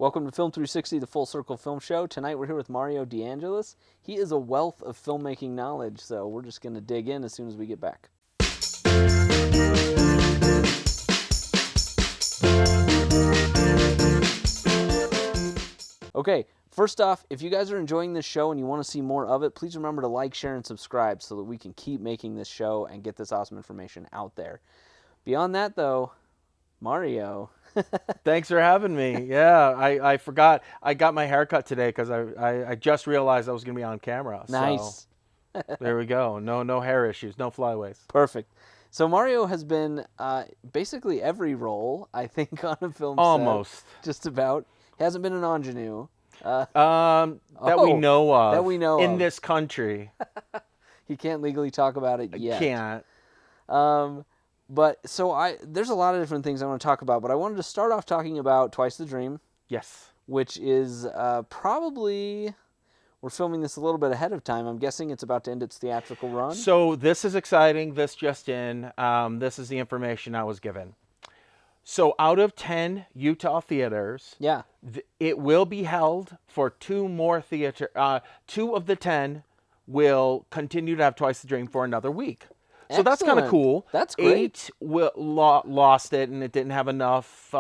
Welcome to Film 360, the Full Circle Film Show. Tonight we're here with Mario DeAngelis. He is a wealth of filmmaking knowledge, so we're just going to dig in as soon as we get back. Okay, first off, if you guys are enjoying this show and you want to see more of it, please remember to like, share, and subscribe so that we can keep making this show and get this awesome information out there. Beyond that, though, Mario. Thanks for having me. Yeah, I forgot. I got my haircut today because I just realized I was going to be on camera. Nice. So there we go. No hair issues. No flyaways. Perfect. So Mario has been basically every role, I think, on a film Almost. set. Just about. He hasn't been an ingenue. That we know of. That we know in of. this country. He can't legally talk about it yet. Can't. But so there's a lot of different things I want to talk about, but I wanted to start off talking about Twice the Dream. Yes. Which is probably, we're filming this a little bit ahead of time. I'm guessing it's about to end its theatrical run. So this is exciting. This just in. This is the information I was given. So out of 10 Utah theaters, yeah, it will be held for 2 more theater. 2 of the 10 will continue to have Twice the Dream for another week. So that's kind of cool. That's great. 8 lost it, and it didn't have enough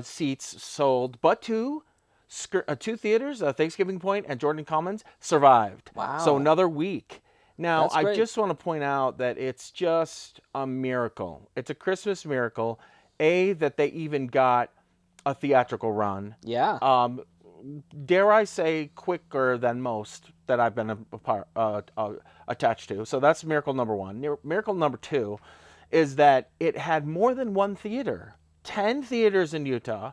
seats sold. But 2 theaters, Thanksgiving Point and Jordan Commons, survived. Wow. So another week. Now, I just want to point out that it's just a miracle. It's a Christmas miracle. That they even got a theatrical run. Yeah. Dare I say, quicker than most that I've been attached to. So that's miracle number 1. Miracle number 2 is that it had more than one theater. 10 theaters in Utah,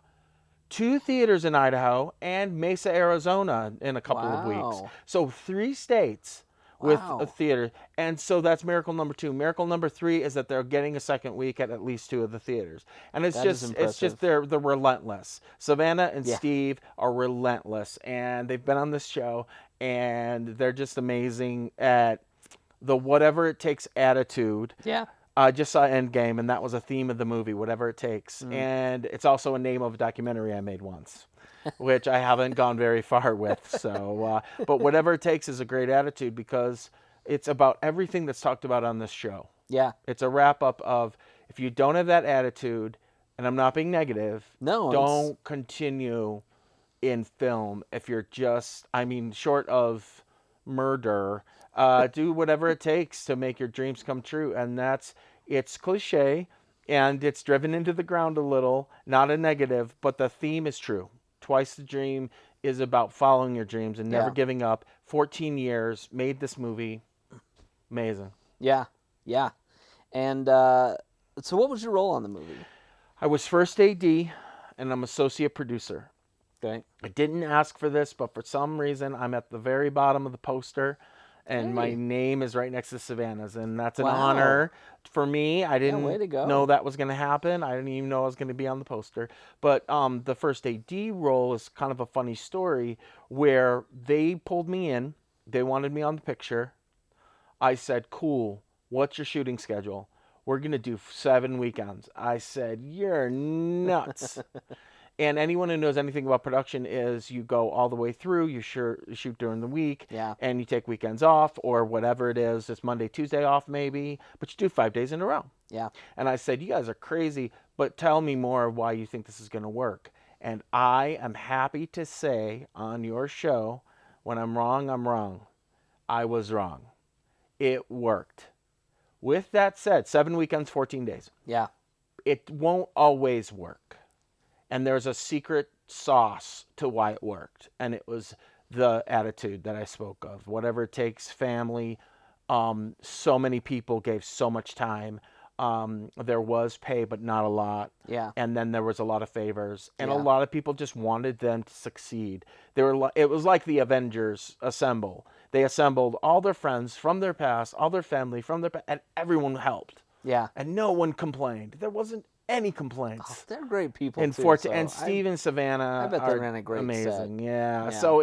2 theaters in Idaho, and Mesa, Arizona in a couple of weeks. So 3 states with a theater. And so that's miracle number 2. Miracle number 3 is that they're getting a second week at least 2 of the theaters. And it's just they're relentless. Savannah and Steve are relentless, and they've been on this show, and they're just amazing at the whatever it takes attitude. Yeah. I just saw Endgame, and that was a theme of the movie, whatever it takes. And it's also a name of a documentary I made once, which I haven't gone very far with. So, but whatever it takes is a great attitude, because it's about everything that's talked about on this show. Yeah. It's a wrap up of, if you don't have that attitude, and I'm not being negative, don't continue in film. If you're just, short of murder, do whatever it takes to make your dreams come true. And it's cliche, and it's driven into the ground a little, not a negative, but the theme is true. Twice the Dream is about following your dreams and never giving up. 14 years, made this movie. Amazing. Yeah. Yeah. And so what was your role on the movie? I was first AD, and I'm associate producer. Okay. I didn't ask for this, but for some reason, I'm at the very bottom of the poster, and my name is right next to Savannah's, and that's an honor for me. I didn't know that was going to happen. I didn't even know I was going to be on the poster. But the first AD role is kind of a funny story, where they pulled me in. They wanted me on the picture. I said, cool, what's your shooting schedule? We're going to do 7 weekends. I said, you're nuts. And anyone who knows anything about production is you go all the way through, you shoot during the week, and you take weekends off, or whatever it is. It's Monday, Tuesday off maybe, but you do 5 days in a row. Yeah. And I said, you guys are crazy, but tell me more of why you think this is going to work. And I am happy to say on your show, when I'm wrong, I'm wrong. I was wrong. It worked. With that said, 7 weekends, 14 days. Yeah. It won't always work. And there's a secret sauce to why it worked. And it was the attitude that I spoke of. Whatever it takes, family. So many people gave so much time. There was pay, but not a lot. Yeah. And then there was a lot of favors. And a lot of people just wanted them to succeed. It was like the Avengers assemble. They assembled all their friends from their past, all their family from their past, and everyone helped. Yeah. And no one complained. There wasn't any complaints. Oh, they're great people and too. And Steve and Savannah, I bet they ran a great amazing. set. Yeah. So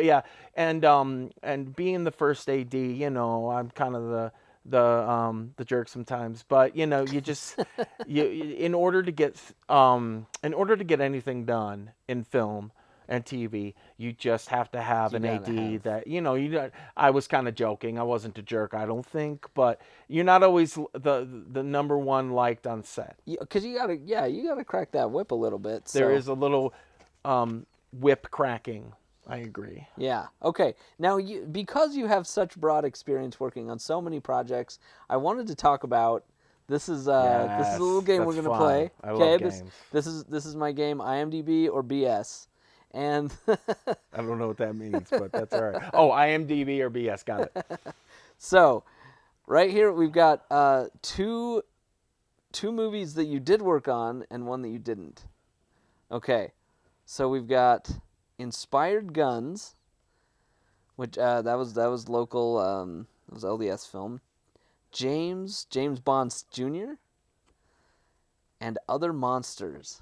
and being the first AD, I'm kind of the jerk sometimes, but you just in order to get anything done in film, and TV. You just have to have an AD that, I was kind of joking. I wasn't a jerk, I don't think, but you're not always the number one liked on set. Because you gotta crack that whip a little bit. There is a little whip cracking. I agree. Yeah. Okay. Now, because you have such broad experience working on so many projects, I wanted to talk about. This is a little game we're gonna play. I love games. This is my game, IMDb or BS, and I don't know what that means, but that's all right. Oh, IMDb or BS, got it. So, right here we've got two movies that you did work on and one that you didn't. Okay, so we've got Inspired Guns, which that was local. It was LDS film. James Bond Jr. and Other Monsters.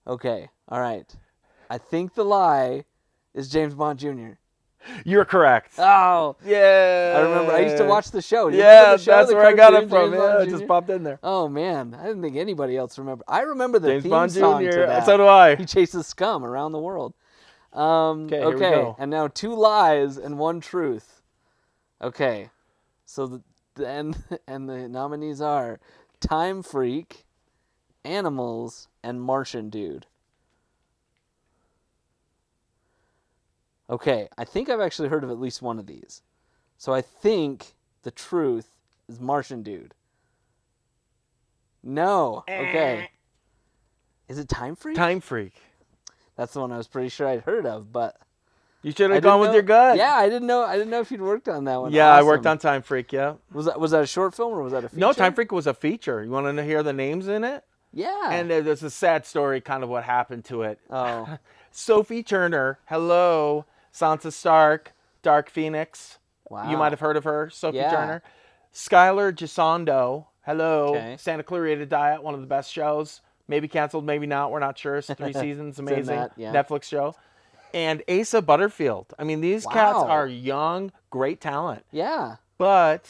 Okay, all right. I think the lie is James Bond Jr. You're correct. Oh, yeah. I remember. I used to watch the show. That's where I got it from. Yeah, it just popped in there. Oh man, I didn't think anybody else remembered. I remember the James theme Bond song Jr. to that. So do I. He chases scum around the world. Okay, here we go. And now 2 lies and 1 truth. Okay, so the nominees are Time Freak, Animals, and Martian Dude. Okay, I think I've actually heard of at least one of these. So I think the truth is Martian Dude. No. Okay. Is it Time Freak? Time Freak. That's the one I was pretty sure I'd heard of, but you should have gone with your gut. Yeah, I didn't know if you'd worked on that one. Yeah, awesome. I worked on Time Freak, yeah. Was that a short film or was that a feature? No, Time Freak was a feature. You want to hear the names in it? Yeah. And there's a sad story, kind of what happened to it. Oh. Sophie Turner, hello. Sansa Stark, Dark Phoenix. Wow. You might have heard of her, Sophie Turner. Skylar Gisondo, hello. Okay. Santa Clarita Diet, one of the best shows. Maybe canceled, maybe not. We're not sure. It's 3 seasons, amazing. Netflix show. And Asa Butterfield. I mean, these cats are young, great talent. Yeah. But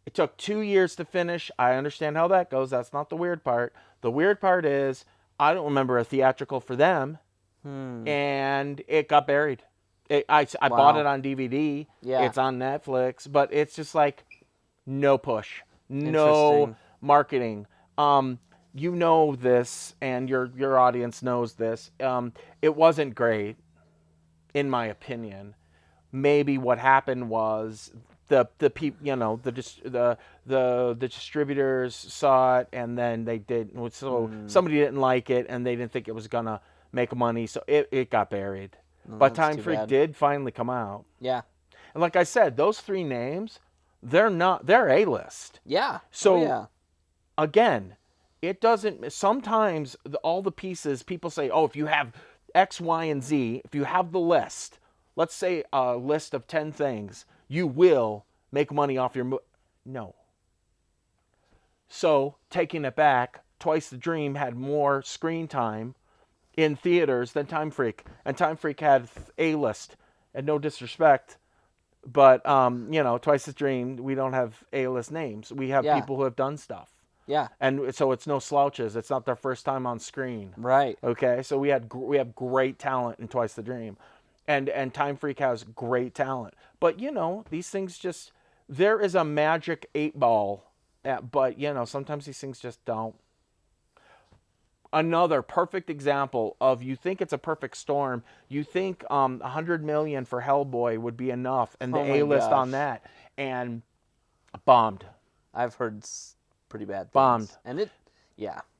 it took 2 years to finish. I understand how that goes. That's not the weird part. The weird part is I don't remember a theatrical for them, and it got buried. I bought it on DVD. Yeah. It's on Netflix, but it's just like no push, no marketing. You know this, and your audience knows this. It wasn't great, in my opinion. Maybe what happened was the distributors saw it, and then they didn't. So somebody didn't like it, and they didn't think it was gonna make money, so it got buried. But Time Freak did finally come out. Yeah. And like I said, those 3 names, they're A-list. Yeah. So again, it doesn't. Sometimes all the pieces, people say, oh, if you have X, Y, and Z, if you have the list, let's say a list of 10 things, you will make money off your No. So, taking it back, Twice the Dream had more screen time in theaters than Time Freak. And Time Freak had A-list. And no disrespect, but, Twice the Dream, we don't have A-list names. We have people who have done stuff. Yeah. And so it's no slouches. It's not their first time on screen. Right. Okay? So we have great talent in Twice the Dream. And Time Freak has great talent. But, these things just, there is a magic 8 ball. But, sometimes these things just don't. Another perfect example of, you think it's a perfect storm. You think $100 million for Hellboy would be enough, and the A-list on that, and bombed. I've heard pretty bad things. Bombed. And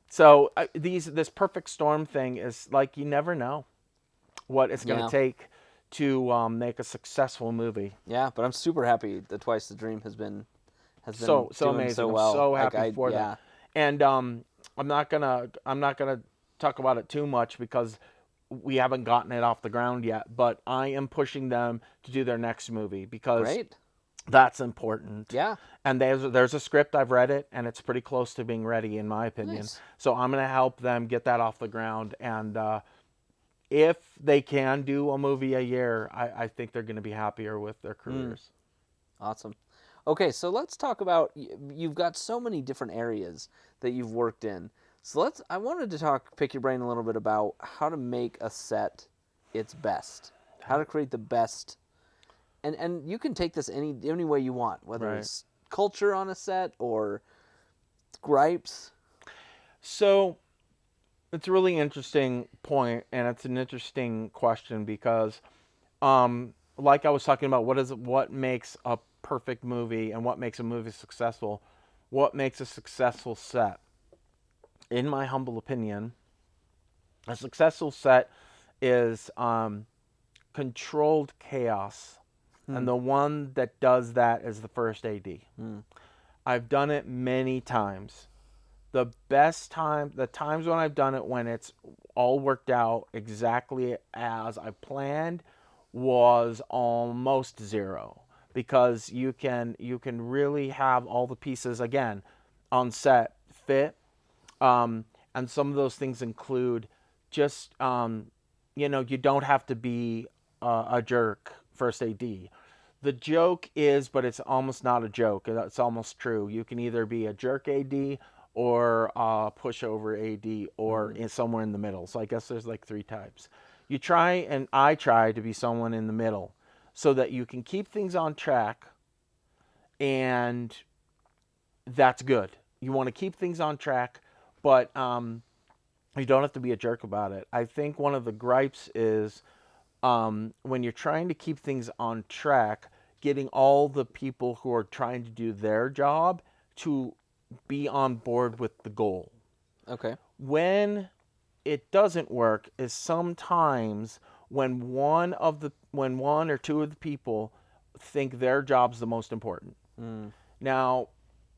So this perfect storm thing is like, you never know what it's going to take to make a successful movie. Yeah, but I'm super happy that Twice the Dream has been so amazing. So well. I'm so happy for that. And I'm not gonna talk about it too much because we haven't gotten it off the ground yet. But I am pushing them to do their next movie because that's important. Yeah. And there's a script, I've read it, and it's pretty close to being ready, in my opinion. Nice. So I'm gonna help them get that off the ground. And if they can do a movie a year, I think they're gonna be happier with their careers. Awesome. Okay, so let's talk about, you've got so many different areas that you've worked in. So I wanted to pick your brain a little bit about how to make a set its best, how to create the best, and you can take this any way you want, whether it's culture on a set or gripes. So it's a really interesting point, and it's an interesting question because, like I was talking about, what makes a perfect movie and what makes a movie successful? What makes a successful set? In my humble opinion, a successful set is controlled chaos, and the one that does that is the first AD. I've done it many times. The times when I've done it when it's all worked out exactly as I planned, was almost zero, because you can really have all the pieces again on set fit, and some of those things include just you don't have to be a jerk first AD. The joke is, but it's almost not a joke. It's almost true. You can either be a jerk AD or a pushover AD, or somewhere in the middle. So I guess there's like 3 types. I try to be someone in the middle so that you can keep things on track, and that's good. You want to keep things on track, but you don't have to be a jerk about it. I think one of the gripes is when you're trying to keep things on track, getting all the people who are trying to do their job to be on board with the goal. Okay. When it doesn't work is sometimes when one or two of the people think their job's the most important. Now,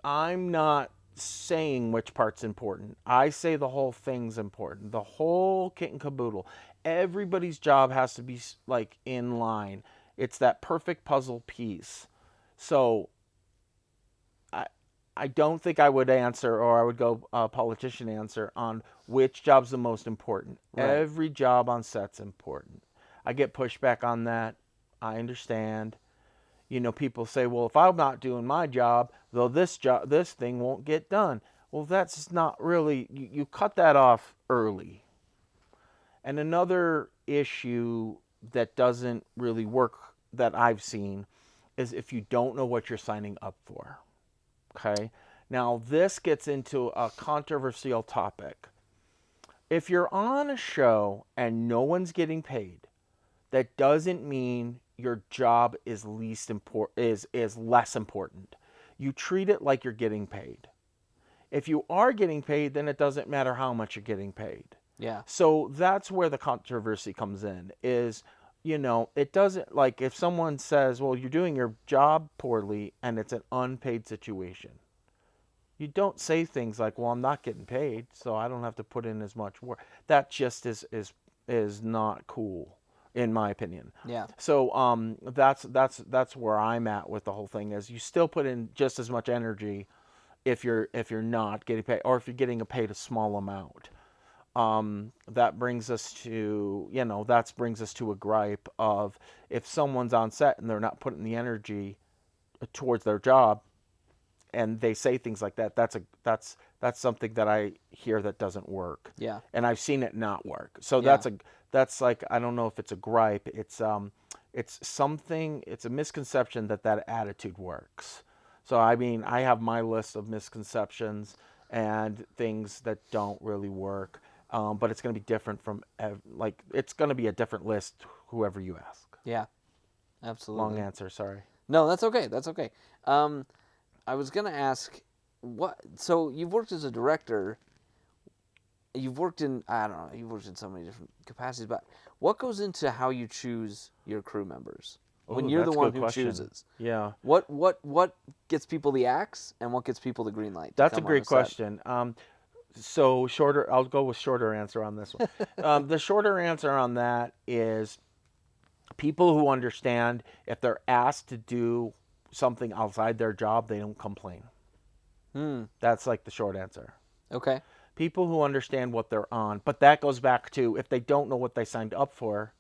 I'm not saying which part's important. I say the whole thing's important. The whole kit and caboodle. Everybody's job has to be like in line. It's that perfect puzzle piece. So I don't think I would answer, or I would go politician answer on which job's the most important. Right. Every job on set's important. I get pushback on that. I understand. People say, well, if I'm not doing my job, though this thing won't get done. Well, that's not really, you cut that off early. And another issue that doesn't really work that I've seen is if you don't know what you're signing up for. Okay? Now, this gets into a controversial topic. If you're on a show and no one's getting paid, that doesn't mean your job is less important. You treat it like you're getting paid. If you are getting paid, then it doesn't matter how much you're getting paid. Yeah. So that's where the controversy comes in, is, it doesn't, like, if someone says, well, you're doing your job poorly and it's an unpaid situation, you don't say things like, well, I'm not getting paid, so I don't have to put in as much work. That just is not cool, in my opinion. Yeah. So that's where I'm at with the whole thing, is you still put in just as much energy if you're not getting paid, or if you're getting paid a small amount. That brings us to a gripe of, if someone's on set and they're not putting the energy towards their job, and they say things like that, that's something that I hear that doesn't work. Yeah. And I've seen it not work. So that's like, I don't know if it's a gripe. It's a misconception that attitude works. So I mean, I have my list of misconceptions and things that don't really work. But it's going to be different it's going to be a different list, whoever you ask. Yeah. Absolutely. Long answer, sorry. No, that's okay. That's okay. I was going to ask, so you've worked as a director, you've worked in so many different capacities, but what goes into how you choose your crew members? When you're the one who chooses. Yeah. What gets people the axe, and what gets people the green light? That's a great question. So I'll go with shorter answer on this one. The shorter answer on that is people who understand if they're asked to do something outside their job, they don't complain. That's like the short answer. Okay. People who understand what they're on, but that goes back to, if they don't know what they signed up for,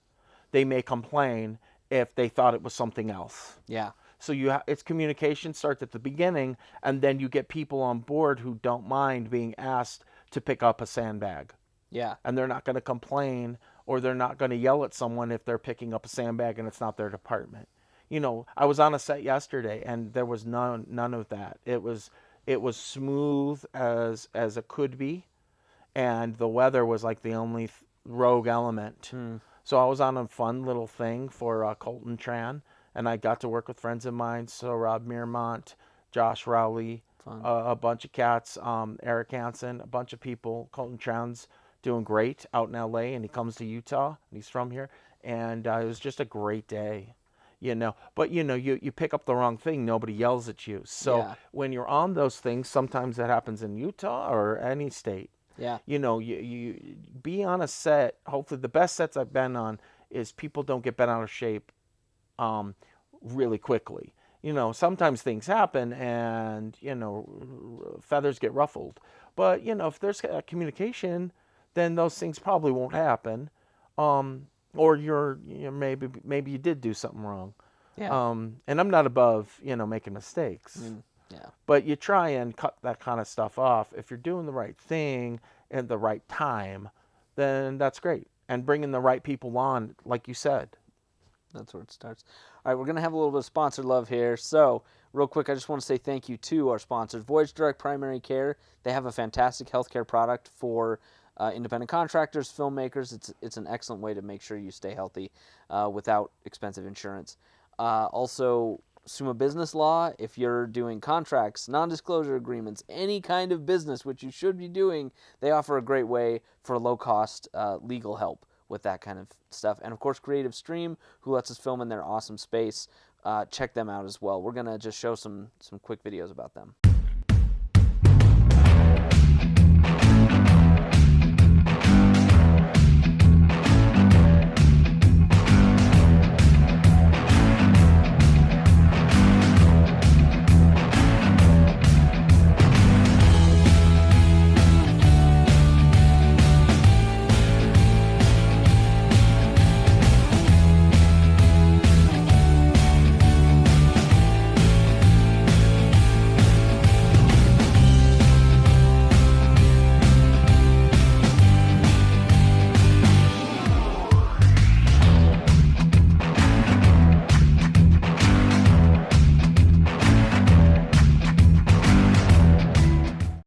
they may complain if they thought it was something else. Yeah. So it's communication starts at the beginning, and then you get people on board who don't mind being asked to pick up a sandbag. Yeah. And they're not going to complain, or they're not going to yell at someone if they're picking up a sandbag and it's not their department. You know, I was on a set yesterday and there was none of that. It was smooth as it could be, and the weather was like the only rogue element. So I was on a fun little thing for Colton Tran, and I got to work with friends of mine, so Rob Mearmont, Josh Rowley, a bunch of cats, Eric Hansen, a bunch of people. Colton Tran's doing great out in LA, and he comes to Utah, and he's from here, and it was just a great day, you know. But you know, you pick up the wrong thing, nobody yells at you. So when you're on those things, sometimes that happens in Utah or any state. Yeah. You know, you be on a set. Hopefully, the best sets I've been on is people don't get bent out of shape really quickly. You know, sometimes things happen and, you know, feathers get ruffled. But, you know, if there's communication, then those things probably won't happen. Or maybe you did do something wrong. Yeah. And I'm not above, you know, making mistakes. Yeah. But you try and cut that kind of stuff off. If you're doing the right thing at the right time, then that's great. And bringing the right people on, like you said. That's where it starts. All right, we're going to have a little bit of sponsor love here. So, real quick, I just want to say thank you to our sponsors, Voyage Direct Primary Care. They have a fantastic healthcare product for independent contractors, filmmakers. It's an excellent way to make sure you stay healthy without expensive insurance. Also, Summa Business Law, if you're doing contracts, non-disclosure agreements, any kind of business, which you should be doing, they offer a great way for low-cost legal help with that kind of stuff. And, of course, Creative Stream, who lets us film in their awesome space. Check them out as well. We're going to just show some quick videos about them.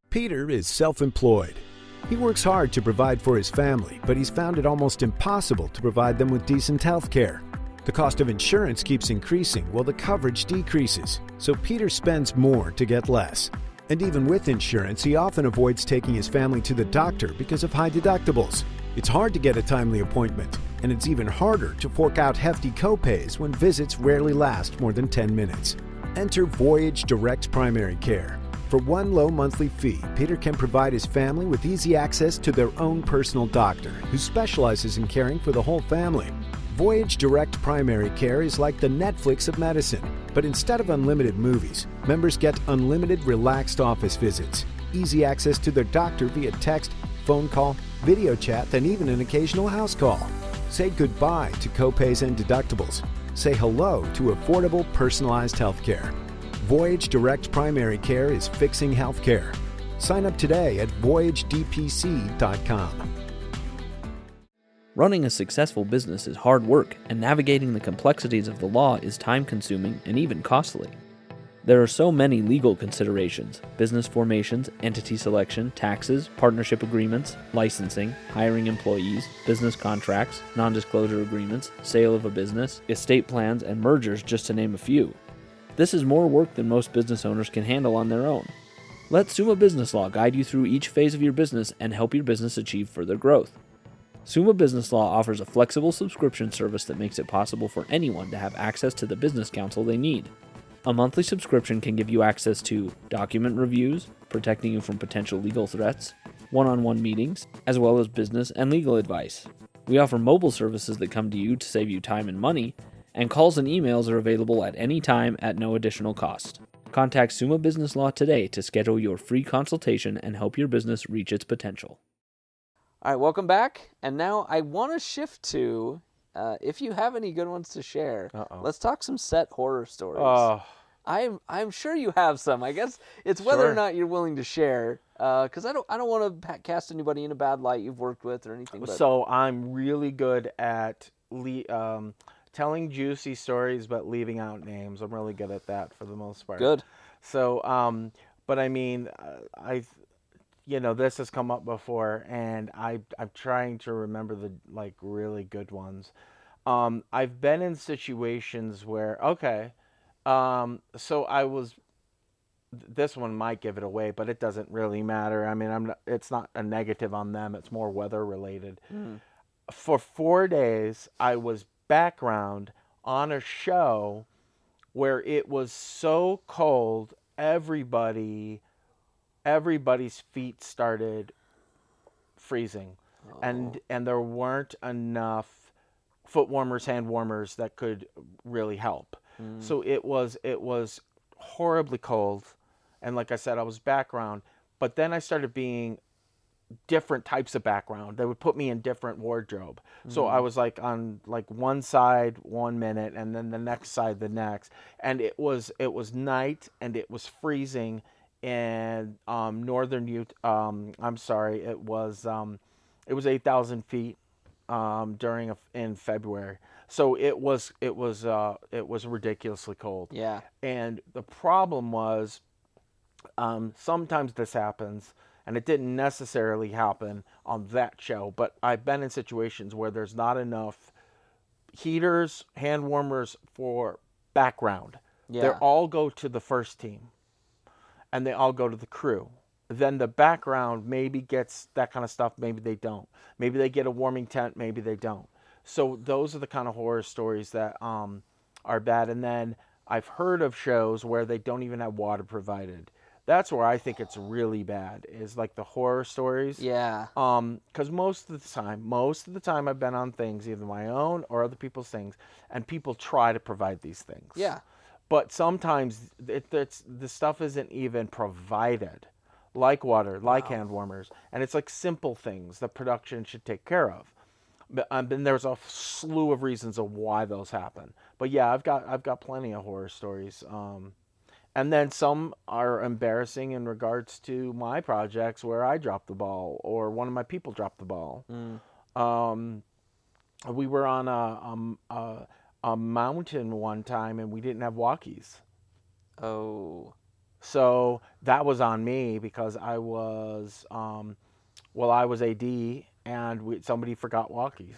Peter is self-employed. He works hard to provide for his family, but he's found it almost impossible to provide them with decent health care. The cost of insurance keeps increasing while the coverage decreases, so Peter spends more to get less. And even with insurance, he often avoids taking his family to the doctor because of high deductibles. It's hard to get a timely appointment, and it's even harder to fork out hefty copays when visits rarely last more than 10 minutes. Enter Voyage Direct Primary Care. For one low monthly fee, Peter can provide his family with easy access to their own personal doctor, who specializes in caring for the whole family. Voyage Direct Primary Care is like the Netflix of medicine, but instead of unlimited movies, members get unlimited relaxed office visits, easy access to their doctor via text, phone call, video chat, and even an occasional house call. Say goodbye to copays and deductibles. Say hello to affordable, personalized health care. Voyage Direct Primary Care is fixing healthcare. Sign up today at voyagedpc.com. Running a successful business is hard work, and navigating the complexities of the law is time-consuming and even costly. There are so many legal considerations: business formations, entity selection, taxes, partnership agreements, licensing, hiring employees, business contracts, non-disclosure agreements, sale of a business, estate plans, and mergers, just to name a few. This is more work than most business owners can handle on their own. Let Summa Business Law guide you through each phase of your business and help your business achieve further growth. Summa Business Law offers a flexible subscription service that makes it possible for anyone to have access to the business counsel they need. A monthly subscription can give you access to document reviews, protecting you from potential legal threats, one-on-one meetings, as well as business and legal advice. We offer mobile services that come to you to save you time and money, and calls and emails are available at any time at no additional cost. Contact Summa Business Law today to schedule your free consultation and help your business reach its potential. All right, welcome back. And now I want to shift to, if you have any good ones to share, let's talk some set horror stories. I'm sure you have some. I guess it's whether or not you're willing to share. Because I don't want to cast anybody in a bad light you've worked with or anything. But... So I'm really good at telling juicy stories, but leaving out names. I'm really good at that for the most part. Good. So, but I mean, this has come up before, and I'm trying to remember the like really good ones. I've been in situations where, so I was. This one might give it away, but it doesn't really matter. I mean, it's not a negative on them. It's more weather related. For 4 days, I was background on a show where it was so cold, everybody's feet started freezing, and there weren't enough foot warmers, hand warmers that could really help. So it was horribly cold, and like I said, I was background, but then I started being different types of background. They would put me in different wardrobe. So I was like on like one side 1 minute, and then the next side the next, and it was night, and it was freezing in northern Utah. It was 8,000 feet in February. So it was ridiculously cold. Yeah. And the problem was, sometimes this happens, and it didn't necessarily happen on that show, but I've been in situations where there's not enough heaters, hand warmers for background. Yeah. They all go to the first team, and they all go to the crew. Then the background maybe gets that kind of stuff, maybe they don't. Maybe they get a warming tent, maybe they don't. So those are the kind of horror stories that are bad. And then I've heard of shows where they don't even have water provided. That's where I think it's really bad, is like the horror stories. Yeah. Because most of the time I've been on things, either my own or other people's things, and people try to provide these things. Yeah. But sometimes the stuff isn't even provided, like water, like hand warmers, and it's like simple things that production should take care of. But and there's a slew of reasons of why those happen. But yeah, I've got plenty of horror stories. And then some are embarrassing in regards to my projects where I dropped the ball or one of my people dropped the ball. We were on a mountain one time, and we didn't have walkies. Oh. So that was on me, because I was AD, and somebody forgot walkies.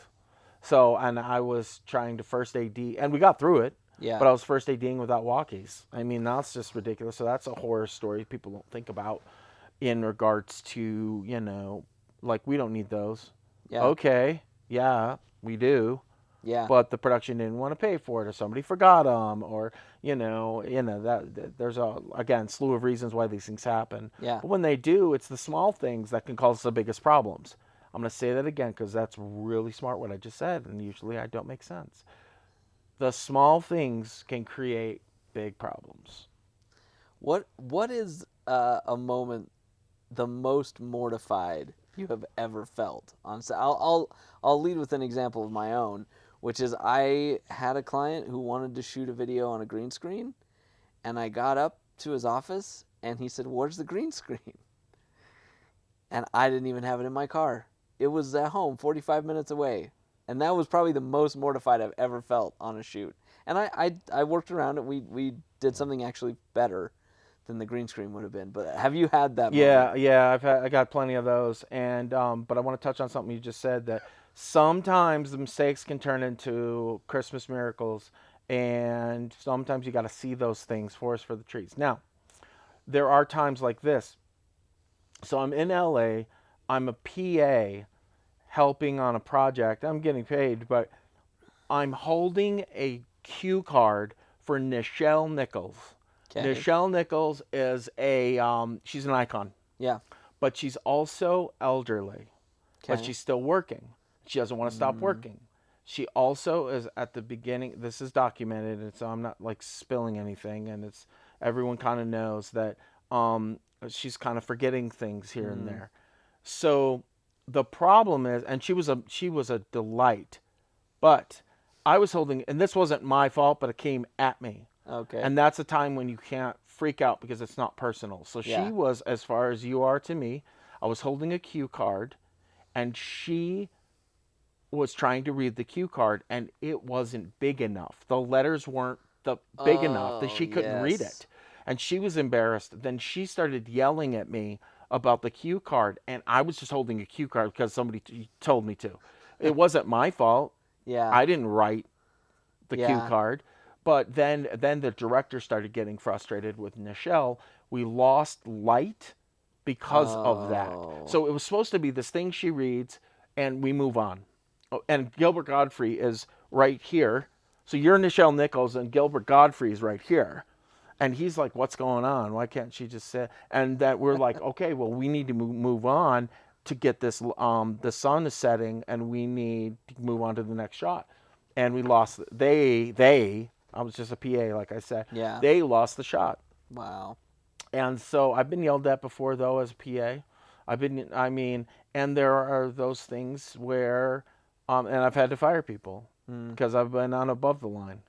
So, and I was trying to first AD, and we got through it. Yeah. But I was first ADing without walkies. I mean, that's just ridiculous. So that's a horror story people don't think about in regards to, like, we don't need those. Yeah. Okay. Yeah, we do. Yeah. But the production didn't want to pay for it, or somebody forgot them, or that there's again slew of reasons why these things happen. Yeah. But when they do, it's the small things that can cause the biggest problems. I'm going to say that again, because that's really smart what I just said, and usually I don't make sense. The small things can create big problems. What is a moment the most mortified you have ever felt on set? I'll lead with an example of my own, which is I had a client who wanted to shoot a video on a green screen, and I got up to his office and he said, "Where's the green screen?" And I didn't even have it in my car. It was at home, 45 minutes away. And that was probably the most mortified I've ever felt on a shoot. And I worked around it. We did something actually better than the green screen would have been. But have you had that moment? Yeah, I got plenty of those. And but I want to touch on something you just said, that sometimes the mistakes can turn into Christmas miracles, and sometimes you got to see those things, forest for the trees. Now, there are times like this. So I'm in LA. I'm a PA helping on a project. I'm getting paid, but I'm holding a cue card for Nichelle Nichols. Okay. Nichelle Nichols is she's an icon. Yeah. But she's also elderly. Okay. But she's still working. She doesn't want to stop working. She also is at the beginning, this is documented, and so I'm not like spilling anything, and it's everyone kind of knows that she's kind of forgetting things here and there. So the problem is, and she was a delight, but I was holding, and this wasn't my fault, but it came at me. Okay. And that's a time when you can't freak out because it's not personal. So she was, as far as you are to me, I was holding a cue card, and she was trying to read the cue card, and it wasn't big enough. The letters weren't big enough that she couldn't read it. And she was embarrassed. Then she started yelling at me about the cue card, and I was just holding a cue card because somebody told me to. It wasn't my fault. Yeah. I didn't write the cue card. But then the director started getting frustrated with Nichelle. We lost light because of that. So it was supposed to be this thing she reads, and we move on. And Gilbert Godfrey is right here. So you're Nichelle Nichols, and Gilbert Godfrey is right here. And he's like, what's going on? Why can't she just sit? And that we're like, okay, well, we need to move on to get this, the sun is setting, and we need to move on to the next shot. And we lost, I was just a PA, like I said. Yeah. They lost the shot. Wow. And so I've been yelled at before, though, as a PA. And there are those things where, and I've had to fire people because I've been on above the line.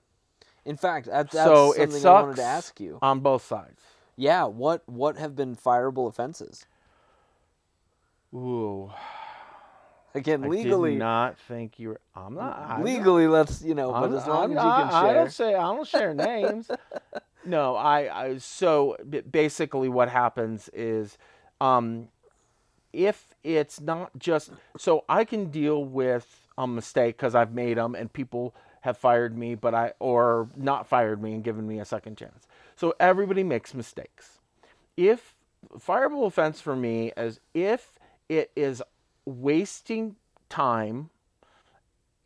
In fact, that's so something I wanted to ask you. On both sides. Yeah. What have been fireable offenses? Ooh. Again, legally. I did not think you were. I'm not. Legally, but as long as you can share. I don't share names. No, so basically what happens is, if it's not just, so I can deal with a mistake because I've made them and people have fired me, or not fired me and given me a second chance. So everybody makes mistakes. If fireable offense for me is if it is wasting time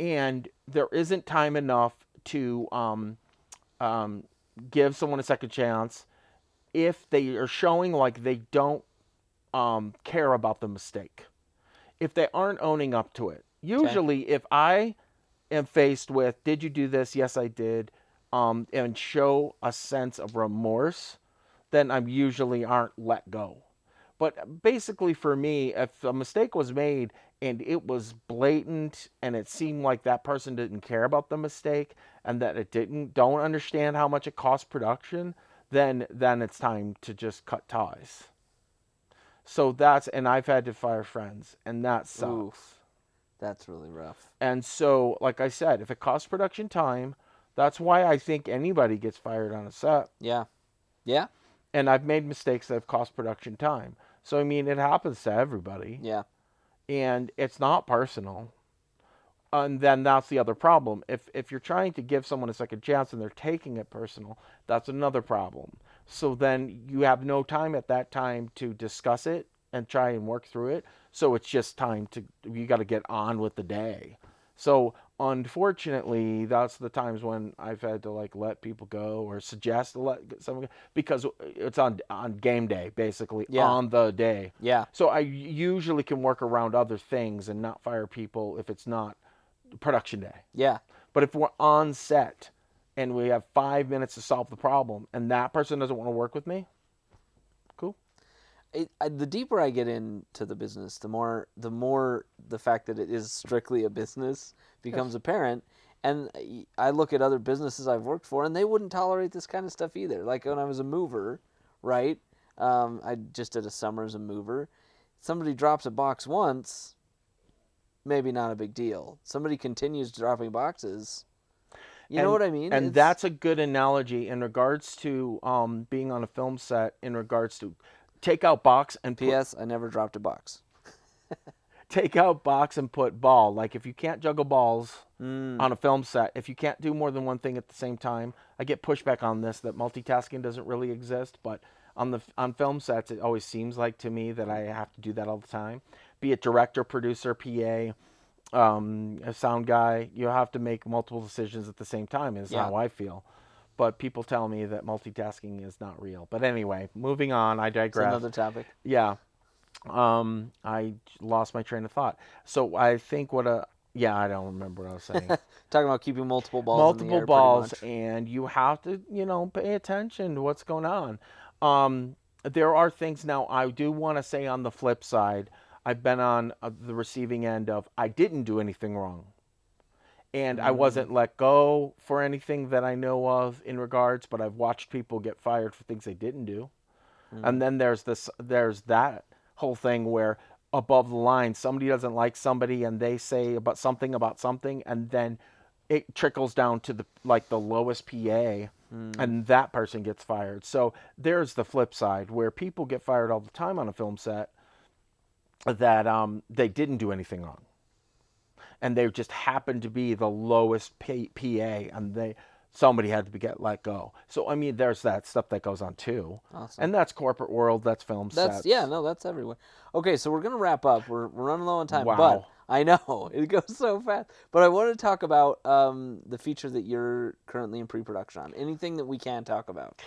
and there isn't time enough to give someone a second chance, if they are showing like they don't care about the mistake, if they aren't owning up to it. Usually if I am faced with, did you do this? Yes, I did. And show a sense of remorse, then I'm usually aren't let go. But basically for me, if a mistake was made and it was blatant and it seemed like that person didn't care about the mistake and that it don't understand how much it costs production, then it's time to just cut ties. So and I've had to fire friends, and that sucks. Oof. That's really rough. And so, like I said, if it costs production time, that's why I think anybody gets fired on a set. Yeah. Yeah. And I've made mistakes that have cost production time. So, it happens to everybody. Yeah. And it's not personal. And then that's the other problem. If you're trying to give someone a second chance and they're taking it personal, that's another problem. So then you have no time at that time to discuss it and try and work through it. So it's just you got to get on with the day. So unfortunately, that's the times when I've had to let people go or suggest to let someone go, because it's on game day, basically, on the day. Yeah. So I usually can work around other things and not fire people if it's not production day. Yeah. But if we're on set and we have 5 minutes to solve the problem and that person doesn't want to work with me, cool. The deeper I get into the business, the more the fact that it is strictly a business becomes apparent. And I look at other businesses I've worked for, and they wouldn't tolerate this kind of stuff either. Like when I was a mover, right? I just did a summer as a mover. Somebody drops a box once, maybe not a big deal. Somebody continues dropping boxes. You know what I mean? And that's a good analogy in regards to being on a film set, in regards to take out box and P.S. I never dropped a box. Take out box and put ball. Like if you can't juggle balls on a film set, if you can't do more than one thing at the same time, I get pushback on this that multitasking doesn't really exist, but on film sets it always seems like to me that I have to do that all the time. Be it director, producer, PA, a sound guy, you have to make multiple decisions at the same time is how I feel. But people tell me that multitasking is not real. But anyway, moving on, I digress. It's another topic. Yeah. I lost my train of thought. So I think I don't remember what I was saying. Talking about keeping multiple balls in the air, balls, and you have to, pay attention to what's going on. There are things now I do want to say on the flip side. I've been on the receiving end of I didn't do anything wrong. And I wasn't let go for anything that I know of in regards, but I've watched people get fired for things they didn't do. And then there's that whole thing where above the line, somebody doesn't like somebody and they say about something, and then it trickles down to the lowest PA, and that person gets fired. So there's the flip side where people get fired all the time on a film set that they didn't do anything wrong, and they just happened to be the lowest PA, and somebody had to get let go. So I mean, there's that stuff that goes on too. Awesome. And that's corporate world, that's film sets. Yeah, no, that's everywhere. Okay, so we're gonna wrap up. We're running low on time. Wow. But I know it goes so fast. But I want to talk about the feature that you're currently in pre-production on. Anything that we can talk about?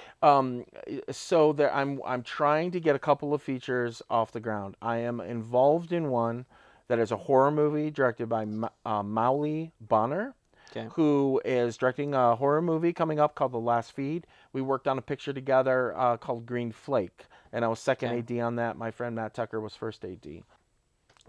So there, I'm trying to get a couple of features off the ground. I am involved in one that is a horror movie directed by Mauli Bonner. Okay. Who is directing a horror movie coming up called The Last Feed. We worked on a picture together called Green Flake, and I was second AD on that. My friend Matt Tucker was first AD.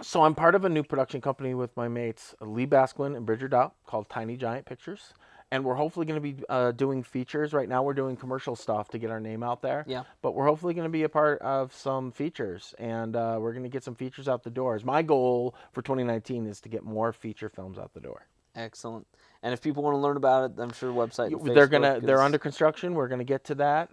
So I'm part of a new production company with my mates Lee Basquin and Bridger Dopp called Tiny Giant Pictures, and we're hopefully going to be doing features. Right now we're doing commercial stuff to get our name out there, but we're hopefully going to be a part of some features, and we're going to get some features out the doors. My goal for 2019 is to get more feature films out the door. Excellent. And if people want to learn about it, I'm sure website. And they're under construction. We're gonna get to that.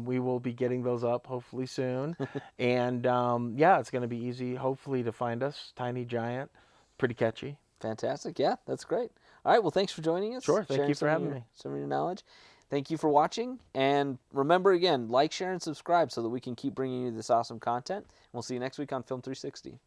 We will be getting those up hopefully soon, and it's gonna be easy hopefully to find us. Tiny Giant, pretty catchy. Fantastic. Yeah, that's great. All right. Well, thanks for joining us. Sure. Thank you for having me. Some of your knowledge. Thank you for watching, and remember again, like, share, and subscribe so that we can keep bringing you this awesome content. We'll see you next week on Film 360.